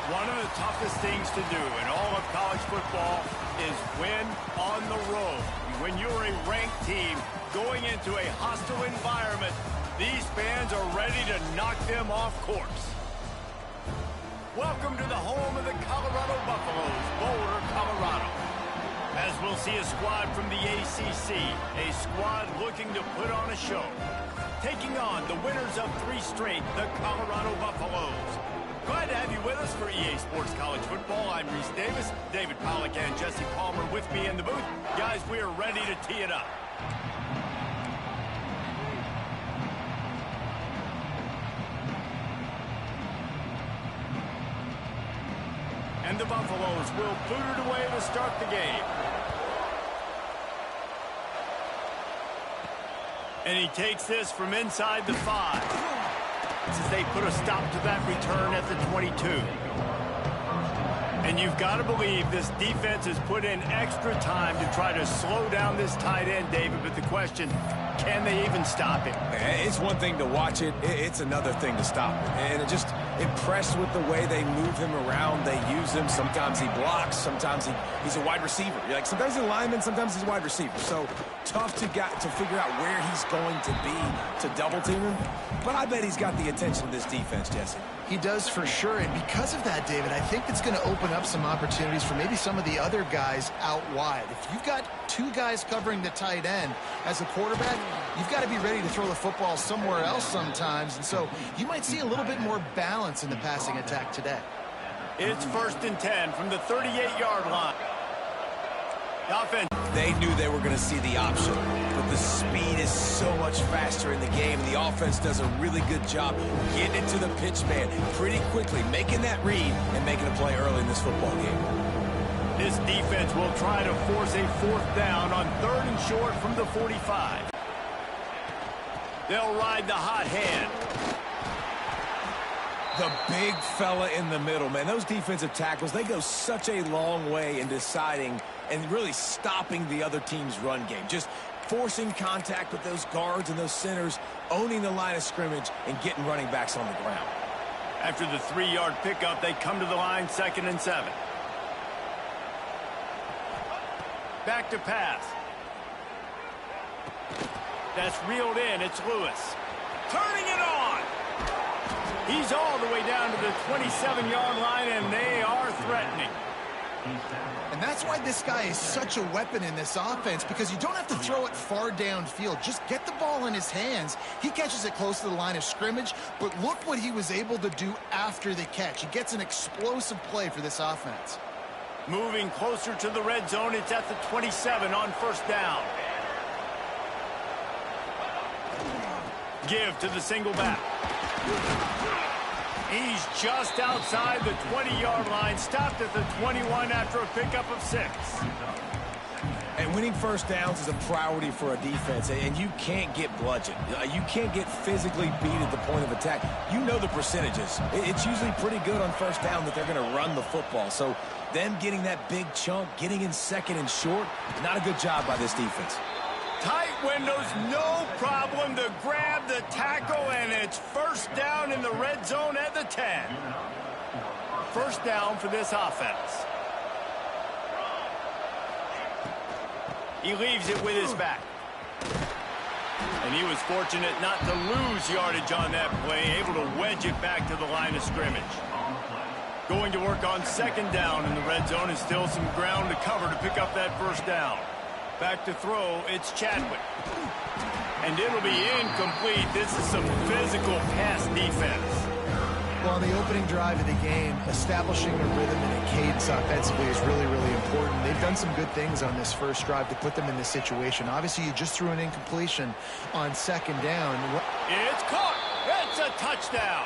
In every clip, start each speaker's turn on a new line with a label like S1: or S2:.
S1: One of the toughest things to do in all of college football is win on the road. When you're a ranked team going into a hostile environment, these fans are ready to knock them off course. Welcome to the home of the Colorado Buffaloes, Boulder, Colorado. As we'll see a squad from the ACC, a squad looking to put on a show. Taking on the winners of 3 straight, the Colorado Buffaloes. Glad to have you with us for EA Sports College Football. I'm Reese Davis, David Pollack and Jesse Palmer with me in the booth. Guys, we are ready to tee it up. And the Buffaloes will boot it away to start the game. And he takes this from inside the 5. As they put a stop to that return at the 22. And you've got to believe this defense has put in extra time to try to slow down this tight end, David. But the question, can they even stop him?
S2: It's one thing to watch it. It's another thing to stop it. And just impressed with the way they move him around. They use him. Sometimes he blocks. Sometimes he's a wide receiver. Sometimes he's a lineman. Sometimes he's a wide receiver. So tough to figure out where he's going to be to double team him. But I bet he's got the attention of this defense, Jesse.
S3: He does for sure, and because of that, David, I think it's going to open up some opportunities for maybe some of the other guys out wide. If you've got 2 guys covering the tight end as a quarterback, you've got to be ready to throw the football somewhere else sometimes, and so you might see a little bit more balance in the passing attack today.
S1: It's 1st and 10 from the 38-yard line. The offense.
S2: They knew they were going to see the option, but the speed is so much faster in the game, and the offense does a really good job getting it to the pitch man pretty quickly, making that read and making a play early in this football game.
S1: This defense will try to force a 4th down on 3rd and short from the 45. They'll ride the hot hand.
S2: The big fella in the middle, man. Those defensive tackles, they go such a long way in deciding and really stopping the other team's run game. Just forcing contact with those guards and those centers, owning the line of scrimmage, and getting running backs on the ground.
S1: After the 3-yard pickup, they come to the line, 2nd and 7. Back to pass. That's reeled in. It's Lewis. Turning it on. He's all the way down to the 27-yard line, and they are threatening.
S3: And that's why this guy is such a weapon in this offense, because you don't have to throw it far downfield. Just get the ball in his hands. He catches it close to the line of scrimmage, but look what he was able to do after the catch. He gets an explosive play for this offense.
S1: Moving closer to the red zone, it's at the 27 on 1st down. Give to the single back. He's just outside the 20-yard line, stopped at the 21 after a pickup of 6.
S2: And winning 1st downs is a priority for a defense, and you can't get bludgeoned. You can't get physically beat at the point of attack. You know the percentages. It's usually pretty good on 1st down that they're going to run the football. So them getting that big chunk, getting in 2nd and short, not a good job by this defense.
S1: Tight windows, no problem to grab the tackle, and it's 1st down in the red zone at the 10. 1st down for this offense. He leaves it with his back. And he was fortunate not to lose yardage on that play, able to wedge it back to the line of scrimmage. Going to work on 2nd down in the red zone, and still some ground to cover to pick up that 1st down. Back to throw, it's Chadwick. And it'll be incomplete. This is some physical pass defense.
S3: Well, on the opening drive of the game, establishing a rhythm and a cadence offensively is really, really important. They've done some good things on this 1st drive to put them in this situation. Obviously, you just threw an incompletion on 2nd down.
S1: It's caught. It's a touchdown.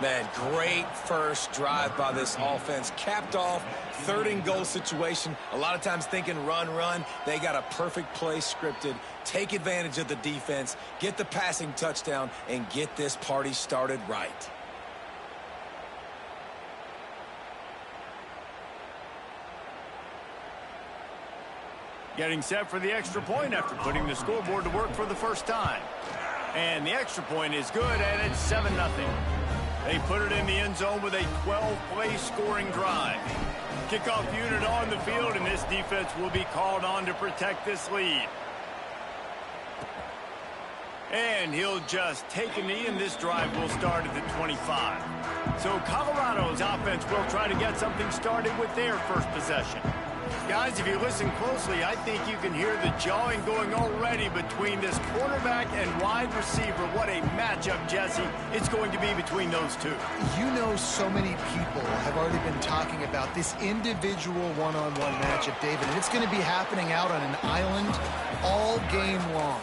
S2: Man, great 1st drive by this offense. Capped off, 3rd and goal situation. A lot of times thinking run. They got a perfect play scripted. Take advantage of the defense, get the passing touchdown, and get this party started right.
S1: Getting set for the extra point after putting the scoreboard to work for the first time. And the extra point is good, and it's 7-0. They put it in the end zone with a 12-play scoring drive. Kickoff unit on the field, and this defense will be called on to protect this lead. And he'll just take a knee, and this drive will start at the 25. So Colorado's offense will try to get something started with their first possession. Guys, if you listen closely, I think you can hear the jawing going already between this quarterback and wide receiver. What a matchup, Jesse, it's going to be between those two.
S3: You know, so many people have already been talking about this individual one-on-one matchup, David, and it's going to be happening out on an island all game long.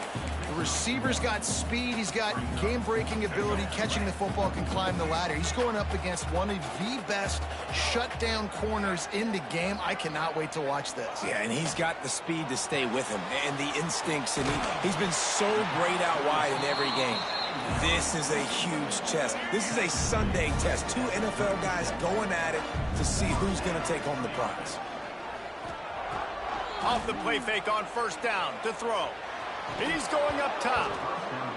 S3: The receiver's got speed, he's got game-breaking ability, catching the football, can climb the ladder. He's going up against one of the best shutdown corners in the game. I cannot wait to watch this.
S2: Yeah, and he's got the speed to stay with him and the instincts, and he's been so great out wide in every game. This is a huge test. This is a Sunday test. Two NFL guys going at it to see who's going to take home the prize.
S1: Off the play fake on first down to throw. He's going up top.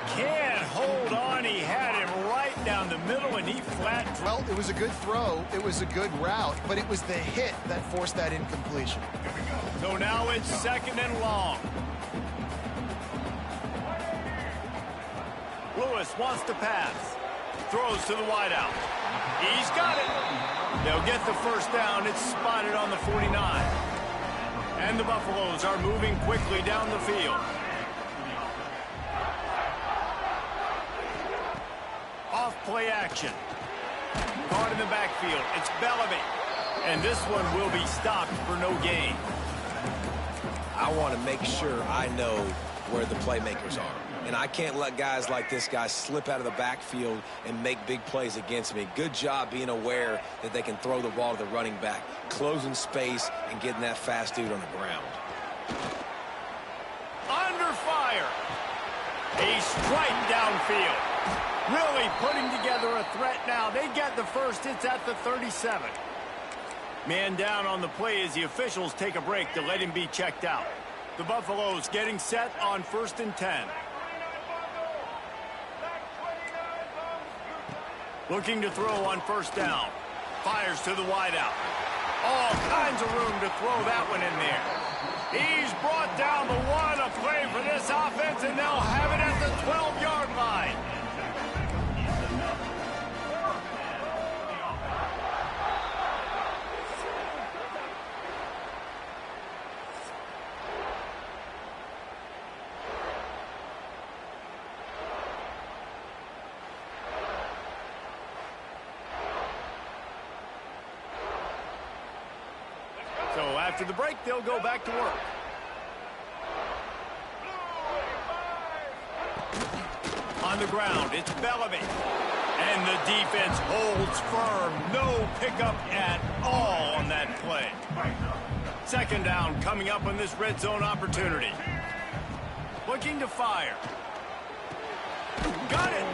S1: Can't hold on. He had him right down the middle, and he flat.
S3: Well, it was a good throw. It was a good route, but it was the hit that forced that incompletion.
S1: So now it's second and long. Lewis wants to pass. Throws to the wideout. He's got it. They'll get the first down. It's spotted on the 49. And the Buffaloes are moving quickly down the field. Off-play action. Caught in the backfield. It's Bellamy. And this one will be stopped for no gain.
S2: I want to make sure I know where the playmakers are. And I can't let guys like this guy slip out of the backfield and make big plays against me. Good job being aware that they can throw the ball to the running back, closing space, and getting that fast dude on the ground.
S1: Under fire. A strike downfield. Really putting together a threat now. They get the first. It's at the 37. Man down on the play as the officials take a break to let him be checked out. The Buffaloes getting set on 1st and 10. Looking to throw on first down. Fires to the wideout. All kinds of room to throw that one in there. He's brought down the one. A play for this offense, and they'll have it at the 12-yard line. So after the break, they'll go back to work. On the ground, it's Bellamy. And the defense holds firm. No pickup at all on that play. Second down coming up on this red zone opportunity. Looking to fire. Got it.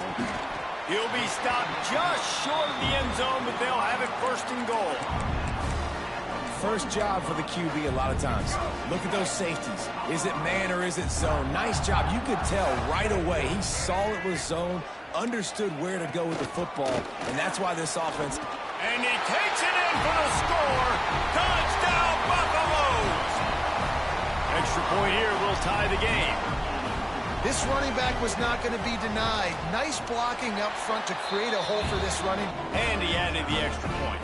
S1: He'll be stopped just short of the end zone, but they'll have it 1st and goal.
S2: First job for the QB a lot of times. Look at those safeties. Is it man or is it zone? Nice job. You could tell right away. He saw it was zone, understood where to go with the football, and that's why this offense...
S1: And he takes it in for the score. Touchdown, Buffaloes! Extra point here will tie the game.
S3: This running back was not going to be denied. Nice blocking up front to create a hole for this running.
S1: And he added the extra point.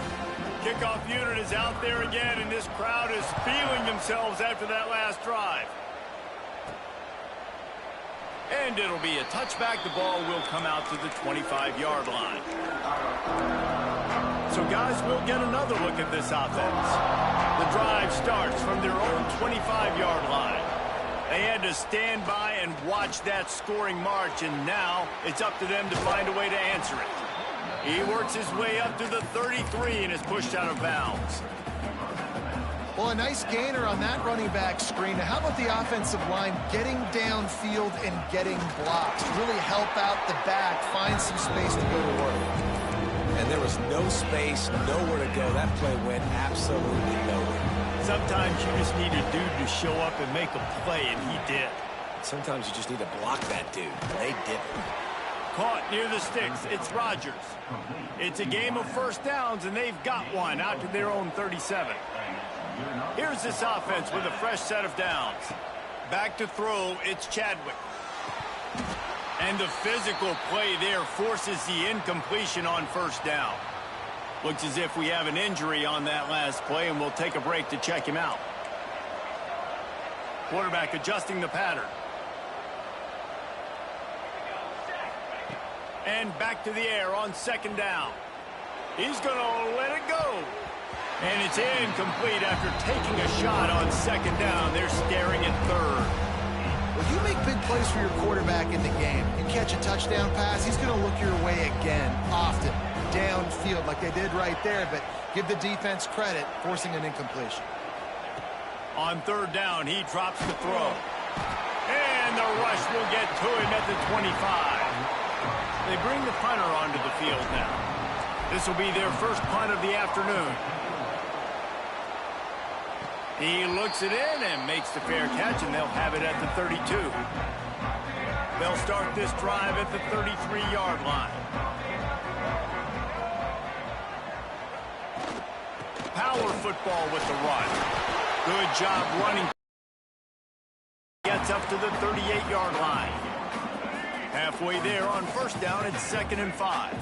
S1: Kickoff unit is out there again, and this crowd is feeling themselves after that last drive. And it'll be a touchback. The ball will come out to the 25-yard line. So, guys, we'll get another look at this offense. The drive starts from their own 25-yard line. They had to stand by and watch that scoring march, and now it's up to them to find a way to answer it. He works his way up to the 33 and is pushed out of bounds.
S3: Well, a nice gainer on that running back screen. Now, how about the offensive line getting downfield and getting blocked? Really help out the back, find some space to go to work.
S2: And there was no space, nowhere to go. That play went absolutely nowhere.
S1: Sometimes you just need a dude to show up and make a play, and he did.
S2: Sometimes you just need to block that dude, and they didn't.
S1: caught near the sticks. It's Rodgers. It's a game of first downs, and they've got one out to their own 37. Here's this offense with a fresh set of downs. Back to throw, it's Chadwick. And the physical play there forces the incompletion on first down. Looks as if we have an injury on that last play, and we'll take a break to check him out. Quarterback adjusting the pattern. And back to the air on second down. He's going to let it go. And it's incomplete after taking a shot on second down. They're staring at third.
S3: Well, you make big plays for your quarterback in the game. You catch a touchdown pass, he's going to look your way again, often, downfield like they did right there, but give the defense credit, forcing an incompletion.
S1: On third down, he drops the throw. And the rush will get to him at the 25. They bring the punter onto the field now. This will be their first punt of the afternoon. He looks it in and makes the fair catch, and they'll have it at the 32. They'll start this drive at the 33-yard line. Power football with the run. Good job running. Gets up to the 38-yard line. Halfway there on first down, it's 2nd and 5.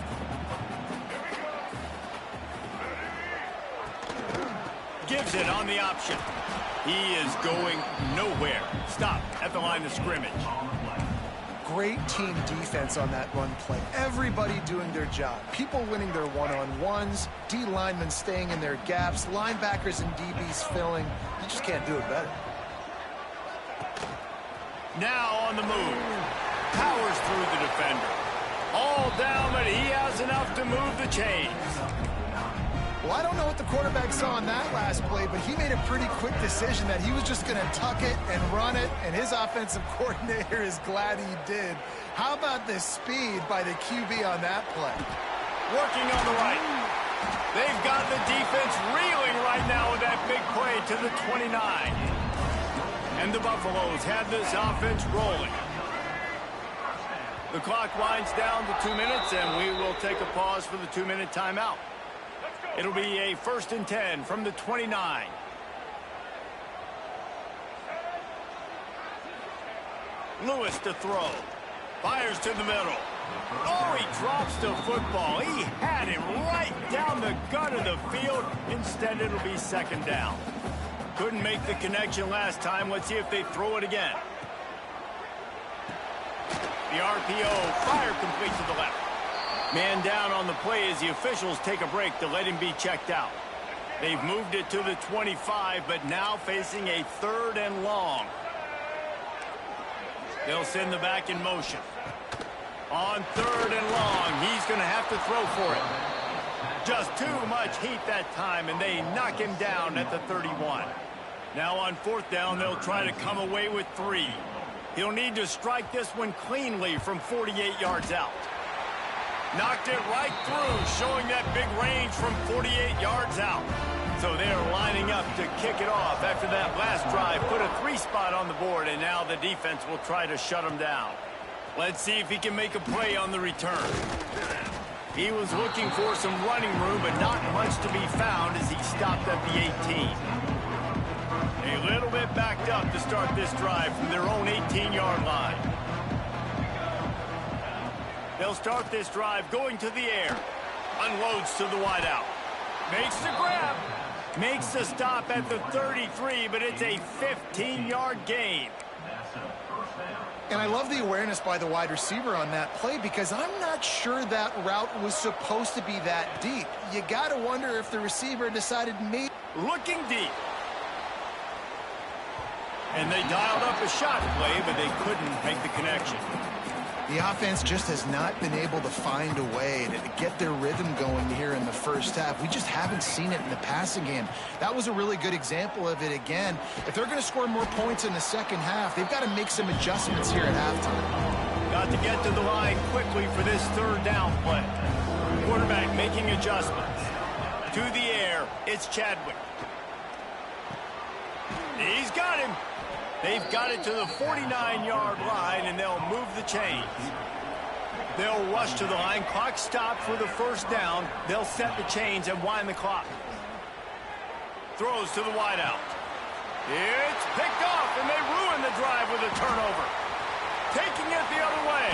S1: Gives it on the option. He is going nowhere. Stop at the line of scrimmage.
S3: Great team defense on that run play. Everybody doing their job. People winning their one-on-ones, D linemen staying in their gaps, linebackers and DBs filling. You just can't do it better.
S1: Now on the move. Powers through the defender. All down, but he has enough to move the chains.
S3: Well, I don't know what the quarterback saw on that last play, but he made a pretty quick decision that he was just going to tuck it and run it, and his offensive coordinator is glad he did. How about the speed by the QB on that play?
S1: Working on the right. They've got the defense reeling right now with that big play to the 29. And the Buffaloes have this offense rolling. The clock winds down to 2 minutes, and we will take a pause for the 2-minute timeout. It'll be a 1st and 10 from the 29. Lewis to throw. Fires to the middle. Oh, he drops the football. He had it right down the gut of the field. Instead, it'll be 2nd down. Couldn't make the connection last time. Let's see if they throw it again. The RPO, fire complete to the left. Man down on the play as the officials take a break to let him be checked out. They've moved it to the 25, but now facing a 3rd and long. They'll send the back in motion. On 3rd and long, he's going to have to throw for it. Just too much heat that time, and they knock him down at the 31. Now on 4th down, they'll try to come away with 3. He'll need to strike this one cleanly from 48 yards out. Knocked it right through, showing that big range from 48 yards out. So they're lining up to kick it off after that last drive. Put a 3 spot on the board, and now the defense will try to shut him down. Let's see if he can make a play on the return. He was looking for some running room, but not much to be found as he stopped at the 18. A little bit backed up to start this drive from their own 18-yard line. They'll start this drive going to the air. Unloads to the wideout. Makes the grab. Makes the stop at the 33, but it's a 15-yard gain.
S3: And I love the awareness by the wide receiver on that play because I'm not sure that route was supposed to be that deep. You got to wonder if the receiver decided maybe.
S1: Looking deep. And they dialed up a shot play, but they couldn't make the connection.
S3: The offense just has not been able to find a way to get their rhythm going here in the first half. We just haven't seen it in the passing game. That was a really good example of it again. If they're going to score more points in the second half, they've got to make some adjustments here at halftime.
S1: Got to get to the line quickly for this 3rd down play. Quarterback making adjustments. To the air, it's Chadwick. He's got him. They've got it to the 49-yard line, and they'll move the chains. They'll rush to the line. Clock stops with a first down. They'll set the chains and wind the clock. Throws to the wideout. It's picked off, and they ruin the drive with a turnover. Taking it the other way.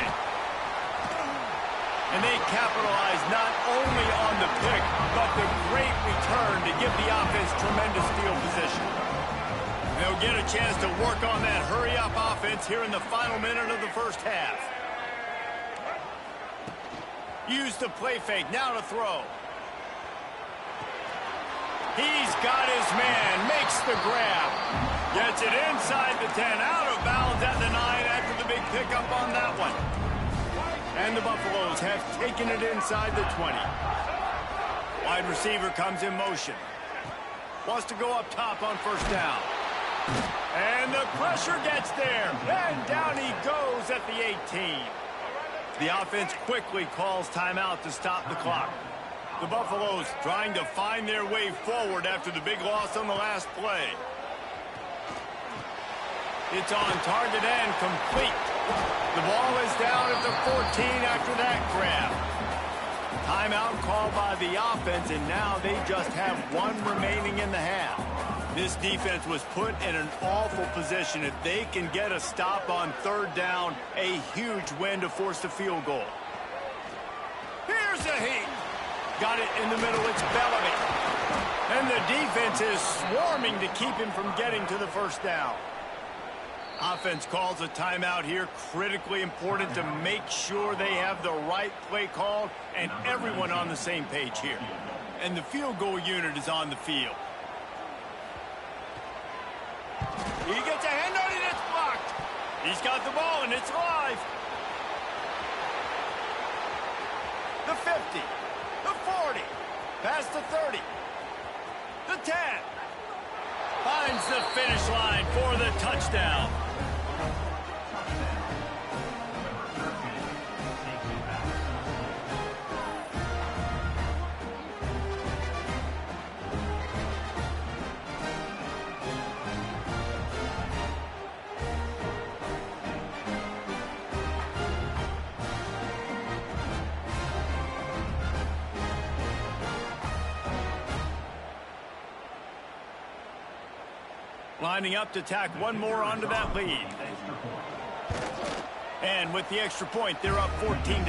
S1: And they capitalize not only on the pick, but the great return to give the offense tremendous field position. They'll get a chance to work on that hurry-up offense here in the final minute of the first half. Use the play fake, now to throw. He's got his man, makes the grab. Gets it inside the 10, out of bounds at the 9 after the big pickup on that one. And the Buffaloes have taken it inside the 20. Wide receiver comes in motion. Wants to go up top on first down. And the pressure gets there. And down he goes at the 18. The offense quickly calls timeout to stop the clock. The Buffaloes trying to find their way forward after the big loss on the last play. It's on target and complete. The ball is down at the 14 after that grab. Timeout called by the offense, and now they just have one remaining in the half. This defense was put in an awful position. If they can get a stop on third down, a huge win to force the field goal. Here's a heat. Got it in the middle. It's Bellamy. And the defense is swarming to keep him from getting to the first down. Offense calls a timeout here. Critically important to make sure they have the right play called and everyone on the same page here. And the field goal unit is on the field. He gets a hand on it, it's blocked. He's got the ball, and it's live. The 50, the 40, past the 30, the 10. Finds the finish line for the touchdown. Lining up to tack one more onto that lead. And with the extra point, they're up 14-10.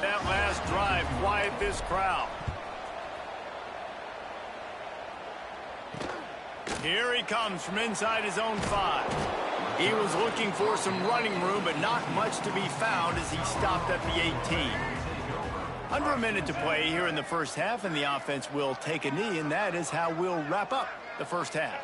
S1: That last drive, quiet this crowd. Here he comes from inside his own 5. He was looking for some running room, but not much to be found as he stopped at the 18. Under a minute to play here in the first half, and the offense will take a knee, and that is how we'll wrap up the first half.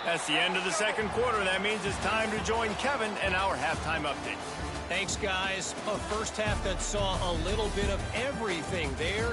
S1: That's the end of the second quarter. That means it's time to join Kevin and our halftime update.
S4: Thanks, guys. A first half that saw a little bit of everything there.